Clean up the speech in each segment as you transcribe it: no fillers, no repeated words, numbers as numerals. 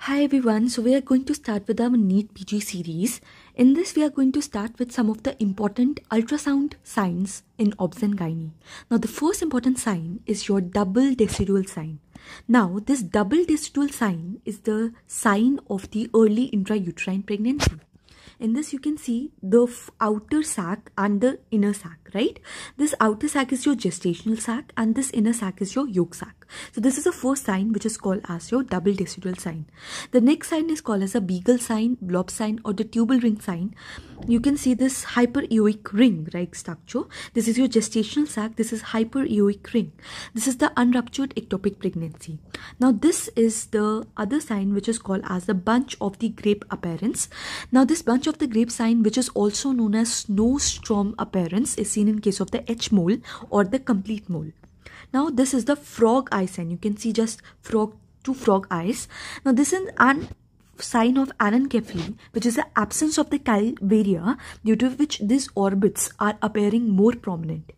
Hi everyone, so we are going to start with our NEET PG series. In this, we are going to start with some of the important ultrasound signs in obs and gynae. Now, the first important sign is your double decidual sign. Now, this double decidual sign is the sign of the early intrauterine pregnancy. In this, you can see the outer sac and the inner sac, right? This outer sac is your gestational sac and this inner sac is your yolk sac. So this is the first sign, which is called as your double decidual sign. The next sign is called as a Beagle sign, blob sign, or the tubal ring sign. You can see this hypereoic ring, right, structure. This is your gestational sac. This is hypereoic ring. This is the unruptured ectopic pregnancy. Now this is the other sign, which is called as the bunch of the grape appearance. Now this bunch of the grape sign, which is also known as snowstorm appearance, is seen in case of the H mole or the complete mole. Now this is the frog eye sign. You can see just two frog eyes. Now this is an sign of anencephaly, which is the absence of the calvaria, due to which these orbits are appearing more prominent.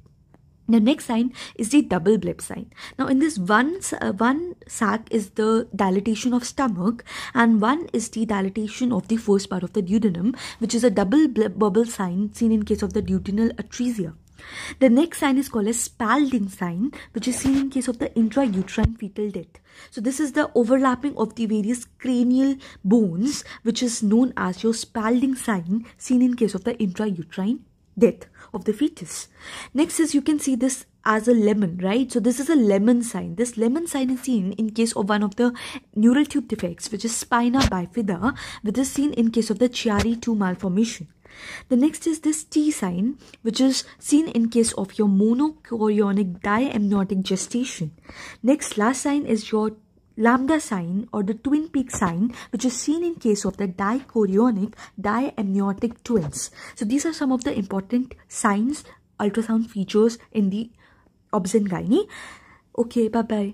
The next sign is the double bleb sign. Now in this one sac is the dilatation of stomach and one is the dilatation of the first part of the duodenum, which is a double bubble sign seen in case of the duodenal atresia. The next sign is called as Spalding sign, which is seen in case of the intrauterine fetal death. So this is the overlapping of the various cranial bones, which is known as your Spalding sign, seen in case of the intrauterine death of the fetus. Next is, you can see this as a lemon, right? So this is a lemon sign. This lemon sign is seen in case of one of the neural tube defects, which is spina bifida, which is seen in case of the Chiari-2 malformation. The next is this T sign, which is seen in case of your monochorionic diamniotic gestation. Next, last sign is your lambda sign or the twin peak sign, which is seen in case of the dichorionic diamniotic twins. So these are some of the important signs, ultrasound features in the obs and gynae. Okay, bye-bye.